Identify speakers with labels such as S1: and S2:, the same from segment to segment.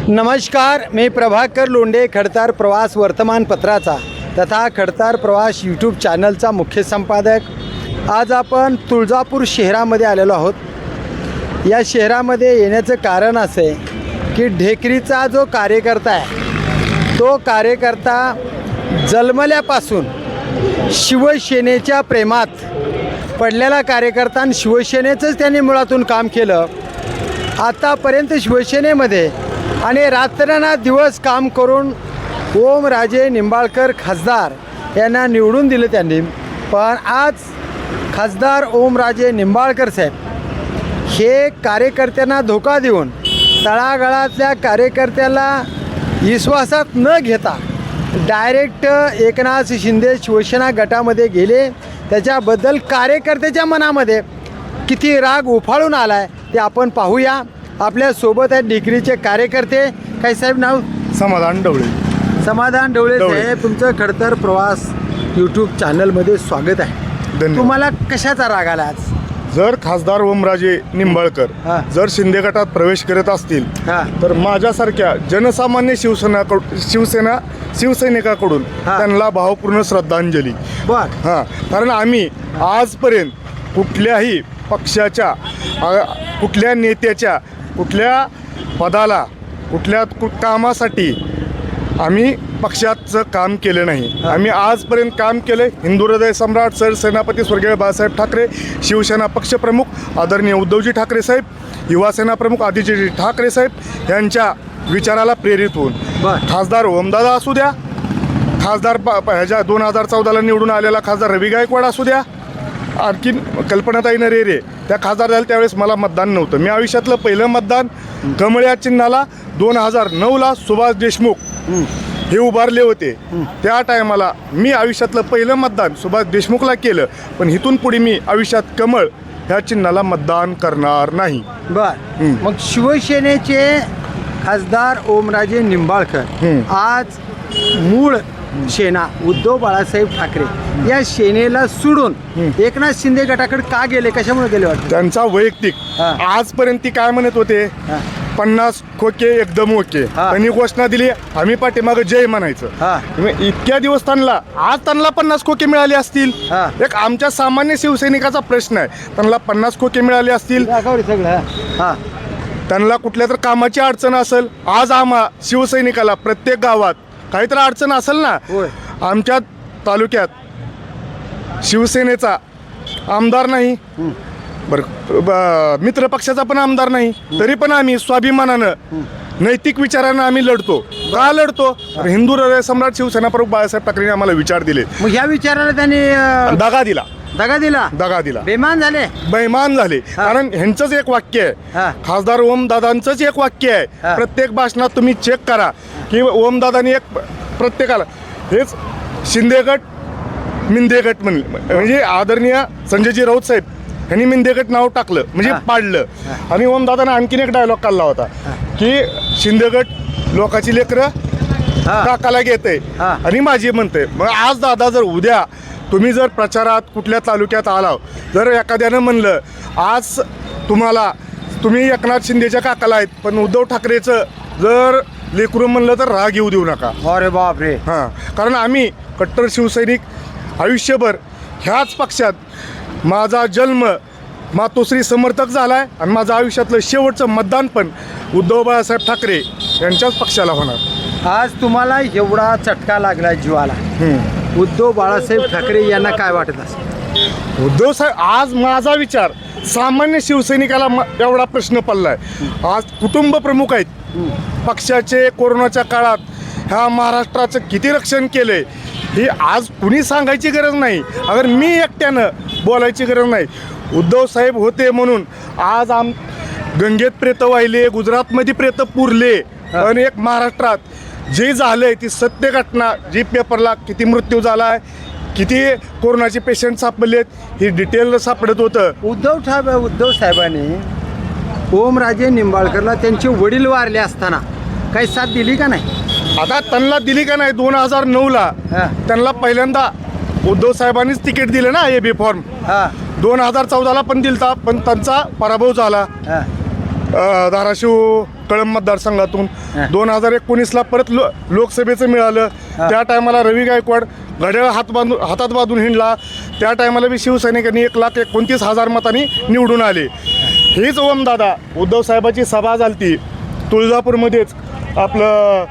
S1: नमस्कार, मी प्रभाकर लोंढे, खडतार प्रवास वर्तमानपत्राचा तथा खडतार प्रवास यूट्यूब चॅनलचा मुख्य संपादक। आज आपण तुळजापूर शहरामध्ये आलेलो आहोत। या शहरामध्ये येण्याचं कारण असं आहे की ढेकरीचा जो कार्यकर्ता आहे तो कार्यकर्ता जन्मल्यापासून शिवसेनेच्या प्रेमात पडलेला कार्यकर्ता आणि शिवसेनेचंच त्यांनी मुळातून काम केलं। आतापर्यंत शिवसेनेमध्ये आणि रात्रना दिवस काम करून ओमराजे निंबाळकर खासदार यांना निवडून दिलं त्यांनी। पण आज खासदार ओमराजे निंबाळकर साहेब हे कार्यकर्त्यांना धोका देऊन तळागाळातल्या कार्यकर्त्याला विश्वासात न घेता डायरेक्ट एकनाथ शिंदे शिवसेना गटामध्ये गेले। त्याच्याबद्दल कार्यकर्त्याच्या मनामध्ये किती राग उफाळून आला आहे ते आपण पाहूया। आपल्या सोबत आहेत डिग्रीचे कार्यकर्ते। काय साहेब नाव?
S2: समाधान ढवळे।
S1: समाधान ढवळे साहेब, तुमचं खडतर प्रवास यूट्यूब चॅनलमध्ये स्वागत आहे।
S2: धन्यवाद।
S1: तुम्हाला कशाचा राग आला आज?
S2: जर खासदार ओमराजे निंबाळकर जर शिंदे गटात प्रवेश करत असतील तर माझ्यासारख्या जनसामान्य शिवसैनिकाकडून त्यांना भावपूर्ण श्रद्धांजली।
S1: बर
S2: कारण आम्ही आजपर्यंत कुठल्याही पक्षाच्या कुठल्या नेत्याच्या कुठल्या पदाला कुठल्या कामासाठी आम्ही पक्षाचं काम केलं नाही। आम्ही आजपर्यंत काम केलं हिंदू हृदय सम्राट सरसेनापती स्वर्गीय बाळासाहेब ठाकरे, शिवसेना पक्षप्रमुख आदरणीय उद्धवजी ठाकरे साहेब, युवासेना प्रमुख आदित्यजी ठाकरे साहेब यांच्या विचाराला प्रेरित होऊन खासदार ओमदादा असू द्या, खासदार ह्याच्या 2014ला निवडून आलेला खासदार रवी गायकवाड असू द्या, आणखीन कल्पनाताई नरेरे त्या खासदार झाल्या त्यावेळेस मला मतदान नव्हतं। मी आयुष्यातलं पहिलं मतदान कमळ या चिन्हाला 2009ला सुभाष देशमुख हे उभारले होते। त्या टायमाला मी आयुष्यातलं पहिलं मतदान सुभाष देशमुखला केलं। पण इथून पुढे मी आयुष्यात कमळ ह्या चिन्हाला मतदान करणार नाही।
S1: बर मग शिवसेनेचे खासदार ओमराजे निंबाळकर आज मूळ सेना उद्धव बाळासाहेब ठाकरे या सेनेला सोडून एकनाथ शिंदे गटाकडे का गेले? कशामुळे गेले वाटतं?
S2: त्यांचा वैयक्तिक आजपर्यंत ती काय म्हणत होते 50 खोके एकदम ओके। त्यांनी घोषणा दिली आम्ही पाठीमागं जय म्हणायचं। इतक्या दिवस त्यांना आज त्यांना 50 खोके मिळाले असतील। एक आमच्या सामान्य शिवसैनिकाचा प्रश्न आहे, त्यांना 50 खोके मिळाले असतील, त्यांना कुठल्या तर कामाची अडचण असेल। आज आम्हा शिवसैनिकाला प्रत्येक गावात काहीतरी अडचण असेल ना, आमच्या तालुक्यात शिवसेनेचा आमदार नाही, बरं मित्र पक्षाचा पण आमदार नाही, तरी पण आम्ही स्वाभिमानानं नैतिक विचारानं आम्ही लढतो। का लढतो? हिंदू हृदय सम्राट शिवसेना प्रमुख बाळासाहेब ठाकरेंनी आम्हाला विचार दिले।
S1: मग या विचाराला त्यांनी
S2: दगा दिला।
S1: बेमान
S2: झाले। कारण ह्यांचंच एक वाक्य आहे, खासदार ओमदादांचंच एक वाक्य आहे, प्रत्येक भाषणात तुम्ही चेक करा की ओमदादांनी एक प्रत्येकाला हेच शिंदे गट मिंदे गट म्हणजे आदरणीय संजयजी राऊत साहेब यांनी मिंदे गट नाव टाकलं म्हणजे पाडलं। आणि ओमदादाने आणखीन एक डायलॉग काढला होता की शिंदे गट लोकाची लेकरं काकाला घेते आणि माझी म्हणते। मग आज दादा जर उद्या तुम्ही जर प्रचारात कुठल्या तालुक्यात आला, जर एखाद्यानं म्हणलं आज तुम्ही एकनाथ शिंदेच्या काकाला आहेत पण उद्धव ठाकरेचं जर लेकरू म्हणलं तर राग येऊ देऊ नका।
S1: अरे बापरे।
S2: कारण आम्ही कट्टर शिवसैनिक आयुष्यभर ह्याच पक्षात माझा जन्म मातोश्री समर्थक झाला आहे आणि माझं आयुष्यातलं शेवटचं मतदान पण उद्धव बाळासाहेब ठाकरे यांच्याच पक्षाला होणार।
S1: आज तुम्हाला एवढा चटका लागला जीवाला, उद्धव बाळासाहेब ठाकरे यांना काय वाटत असेल?
S2: उद्धव साहेब आज माझा विचार सामान्य शिवसैनिकाला एवढा प्रश्न पडलाय। आज कुटुंब प्रमुख आहेत पक्षाचे, कोरोनाच्या काळात ह्या महाराष्ट्राचं किती रक्षण केलंय हे आज कुणी सांगायची गरज नाही, अगर मी एकट्यानं बोलायची गरज नाही। उद्धव साहेब होते म्हणून आज गंगेत प्रेत वाहिले, गुजरातमध्ये प्रेत पुरले, आणि एक महाराष्ट्रात जे झालंय ती सत्य घटना, जी पेपरला किती मृत्यू झाला आहे, किती कोरोनाचे पेशंट सापडलेत हे डिटेल सापडत होतं।
S1: उद्धव साहेबांनी ओमराजे निंबाळकरला त्यांचे वडील वारले असताना काही साथ दिली का नाही?
S2: आता त्यांना दिली का नाही? 2009ला त्यांना पहिल्यांदा उद्धव साहेबांनीच तिकीट दिलं ना, AB फॉर्म। 2014ला पण दिलता पण त्यांचा पराभव झाला। धाराशिव कळंब मतदारसंघातून
S1: हा.
S2: 2019ला परत लोकसभेचं मिळालं.
S1: हा.
S2: त्या टायमाला रवी गायकवाड घड्याळ हातात बांधून हिंडला. त्या टायमाला बी शिवसैनिकांनी 1,29,000 मतांनी निवडून आले. हीच ओमदादा उद्धव साहेबाची सभा झालती तुळजापूरमध्येच, आपलं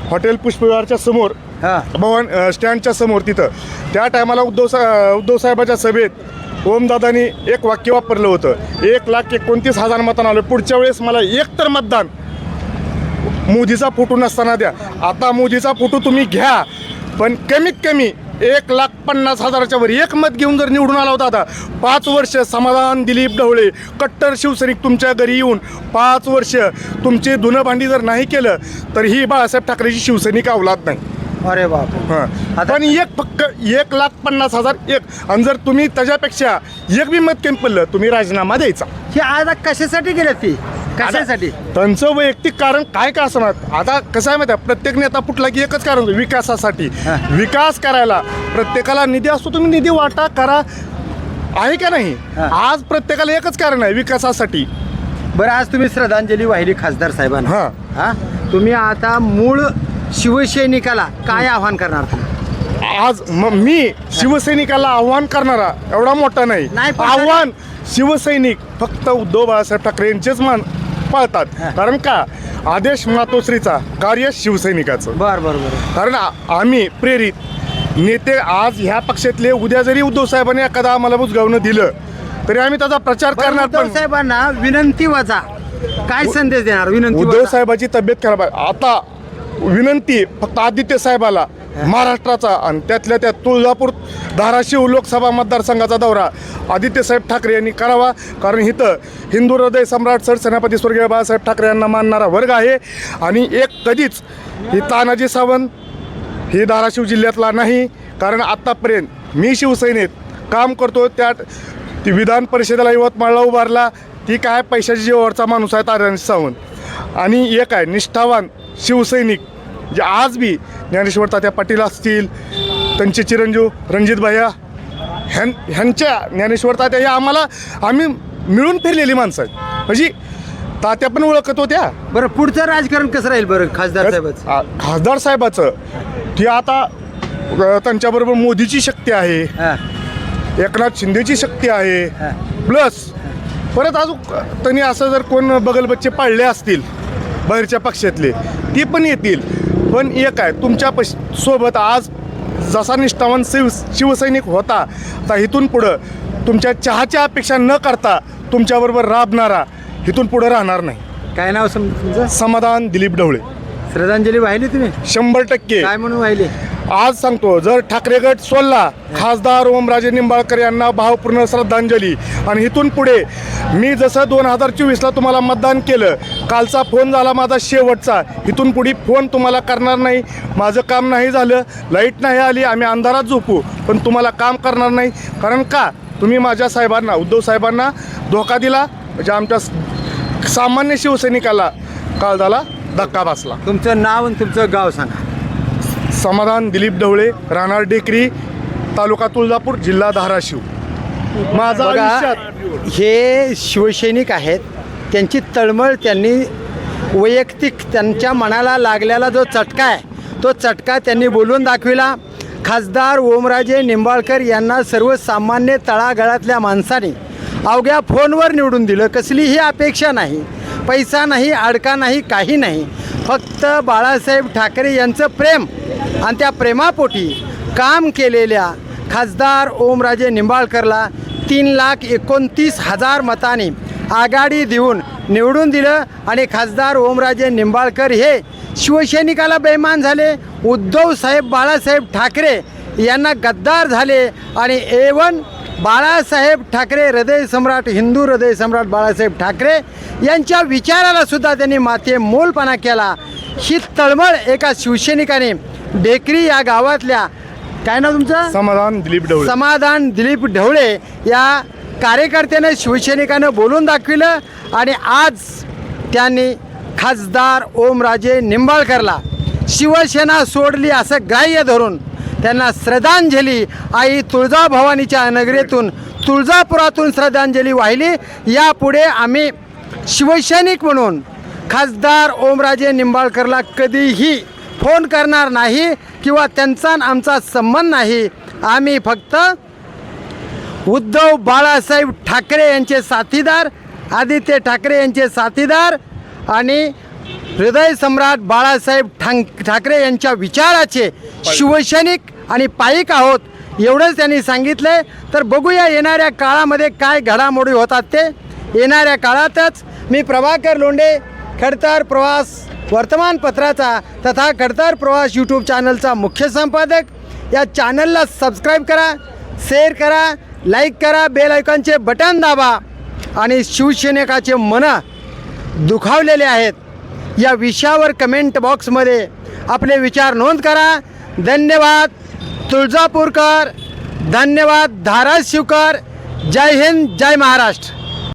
S2: हॉटेल पुष्पविहारच्या समोर,
S1: हां
S2: भवन स्टँडच्या समोर तिथं. त्या टायमाला उद्धव साहेबाच्या सभेत ओमदादांनी एक वाक्य वापरलं होतं, 1,29,000 मतांना आलं. पुढच्या वेळेस मला एक तर मतदान मोदीचा फोटो नसताना द्या. आता मोदीचा फोटो तुम्ही घ्या, पण कमीत कमी 1,50,000च्या वर एक मत घेऊन जर निवडून आला होता. आता 5 वर्ष समाधान दिलीप ढवळे कट्टर शिवसैनिक तुमच्या घरी येऊन 5 वर्ष तुमचे धुणं भांडी जर नाही केलं तर ही बाळासाहेब ठाकरेची शिवसैनिक अवलाद नाही.
S1: अरे बाप.
S2: हां, पण फक्त 1,50,000 एक, आणि जर तुम्ही त्याच्यापेक्षा एक बी मत कमी पडलं तुम्ही राजीनामा द्यायचा.
S1: हे आता कशासाठी गेले ती, कशासाठी?
S2: त्यांचं वैयक्तिक कारण काय का असणार. आता कसं आहे माहिती आहे, प्रत्येक नेता फुटला की एकच कारण होतं, विकासासाठी.
S1: हां.
S2: विकास करायला प्रत्येकाला निधी असतो, तुम्ही निधी वाटा करा, आहे का नाही.
S1: हां.
S2: आज प्रत्येकाला एकच कारण आहे, विकासासाठी.
S1: बरं, आज तुम्ही श्रद्धांजली वाहिली खासदार साहेबांना.
S2: हां.
S1: हां, तुम्ही आता मूळ शिवसैनिकाला काय आव्हान करणार तुम्ही?
S2: आज मी शिवसैनिकाला आव्हान करणारा एवढा मोठा नाही.
S1: नाही, पण
S2: आव्हान शिवसैनिक फक्त उद्धव बाळासाहेब ठाकरे यांचेच पाळतात. कारण का, आदेश मातोश्रीचा कार्य शिवसैनिकाचं.
S1: बरं बरं बरं.
S2: कारण आम्ही प्रेरित नेते आज ह्या पक्षातले, उद्या जरी उद्धव साहेबांनी एखादा आम्हाला बुजगावणं दिलं तरी आम्ही त्याचा प्रचार करणार.
S1: उद्धव
S2: पण
S1: साहेबांना विनंती वाचा, काय संदेश देणार? विनंती
S2: उद्धव
S1: वाचा.
S2: साहेबाची तब्येत खराब आहे. आता विनंती फक्त आदित्य साहेबाला महाराष्ट्राचा आणि त्यातल्या त्यात तुळजापूर धाराशिव लोकसभा मतदारसंघाचा दौरा आदित्य साहेब ठाकरे यांनी करावा. कारण इथं हिंदू हृदय सम्राट सरसेनापती स्वर्गीय बाळासाहेब ठाकरे यांना मानणारा वर्ग आहे. आणि कधीच ही तानाजी सावंत ही धाराशिव जिल्ह्यातला नाही. कारण आत्तापर्यंत मी शिवसेनेत काम करतो, त्यात ती विधान परिषदेला यवतमाळला उभारला, ती काय पैशाच्या जीवावरचा माणूस आहे तानाजी सावंत. आणि एक आहे निष्ठावान शिवसैनिक, जे आज बी ज्ञानेश्वर तात्या पाटील असतील, त्यांचे चिरंजीव रणजित भैया ह्यांच्या ज्ञानेश्वर तात्या हे आम्ही मिळून फिरलेली माणसं आहेत. म्हणजे तात्या पण ओळखत होत्या.
S1: बरं, पुढचं राजकारण कसं राहील बरं खासदार साहेबाचं?
S2: खासदार साहेबाचं ती आता त्यांच्याबरोबर मोदीची शक्ती आहे,
S1: हां
S2: एकनाथ शिंदेची शक्ती आहे,
S1: हां.
S2: प्लस परत अजून त्यांनी असं जर कोण बगलबच्चे पाळले असतील बाहेरच्या पक्षातले ती पण येतील. पण एक आहे तुमच्या सोबत आज जसा निष्ठावान शिवसैनिक होता, आता इथून पुढं तुमच्या चहाच्या अपेक्षा न करता तुमच्याबरोबर राबणारा इथून पुढं राहणार नाही.
S1: काय नाव तुमचं?
S2: समाधान दिलीप ढवळे.
S1: श्रद्धांजली वाहिली तुम्ही?
S2: 100%.
S1: काय म्हणून वाहिली?
S2: आज सांगतो, जर ठाकरे गट सोडला, खासदार ओमराजे निंबाळकर यांना भावपूर्ण श्रद्धांजली. आणि इथून पुढे मी जसं 2024ला तुम्हाला मतदान केलं, कालचा फोन झाला माझा शेवटचा, इथून पुढे फोन तुम्हाला करणार नाही. माझं काम नाही झालं, लाईट नाही आली, आम्ही अंधारात झोपू, पण तुम्हाला काम करणार नाही. कारण का, तुम्ही माझ्या साहेबांना, उद्धव साहेबांना धोका दिला, म्हणजे आमच्या सामान्य शिवसैनिकाला काल झाला धक्का बसला.
S1: तुमचं नाव आणि तुमचं गाव सांगा.
S2: समाधान दिलीप ढवळे, राहणार डेकरी, तालुका तुळजापूर, जिल्हा धाराशिव. माझा
S1: बघा,
S2: आयुष्यात
S1: हे शिवसैनिक आहेत, त्यांची तळमळ त्यांनी वैयक्तिक त्यांच्या मनाला लागलेला जो चटका आहे तो चटका त्यांनी बोलून दाखविला. खासदार ओमराजे निंबाळकर यांना सर्वसामान्य तळागाळातल्या माणसाने अवघ्या फोनवर निवडून दिलं. कसलीही अपेक्षा नाही, पैसा नाही, अडका नाही, काही नाही, फक्त बाळासाहेब ठाकरे यांचं प्रेम आणि त्या प्रेमापोटी काम केलेल्या खासदार ओमराजे निंबाळकरला 3,29,000 मतांनी आघाडी देऊन निवडून दिलं. आणि खासदार ओमराजे निंबाळकर हे शिवसैनिकाला बेईमान झाले, उद्धव साहेब बाळासाहेब ठाकरे यांना गद्दार झाले. आणि A1 बाळासाहेब ठाकरे हृदय सम्राट, हिंदू हृदय सम्राट बाळासाहेब ठाकरे यांच्या विचाराला सुद्धा त्यांनी माथे मोलपणा केला. ही तळमळ एका शिवसैनिकाने डेकरी या गावातल्या, काय नाव तुमचं?
S2: समाधान दिलीप ढवळे.
S1: समाधान दिलीप ढवळे या कार्यकर्त्याने शिवसैनिकानं बोलून दाखविलं. आणि आज त्यांनी खासदार ओमराजे निंबाळकरला शिवसेना सोडली असं ग्राह्य धरून त्यांना श्रद्धांजली आई तुळजाभवानीच्या नगरीतून, तुळजापुरातून श्रद्धांजली वाहिली. यापुढे आम्ही शिवसैनिक म्हणून खासदार ओमराजे निंबाळकरला कधीही फोन करणार नाही किंवा त्यांचा आणि आमचा संबंध नाही. आम्ही फक्त उद्धव बाळासाहेब ठाकरे यांचे साथीदार, आदित्य ठाकरे यांचे साथीदार आणि हृदय सम्राट बाळासाहेब ठाकरे यांच्या विचाराचे शिवसैनिक आणि पाईक आहोत, एवढंच त्यांनी सांगितले. तर बघूया येणाऱ्या काळामध्ये काय घडामोडी होतात ते. येणाऱ्या काळातच मी प्रभाकर लोंढे, खडतर प्रवास वर्तमानपत्राचा तथा खडतर प्रवास यूट्यूब चॅनलचा मुख्य संपादक. या चॅनलला सबस्क्राईब करा, शेअर करा, लाईक करा, बेल आयकॉनचे बटन दाबा. आणि शिवसैनिकाचे मनं दुखावलेले आहेत या विषयावर कमेंट बॉक्समध्ये आपले विचार नोंद करा. धन्यवाद तुळजापूरकर, धन्यवाद धाराशिवकर. जय हिंद, जय महाराष्ट्र.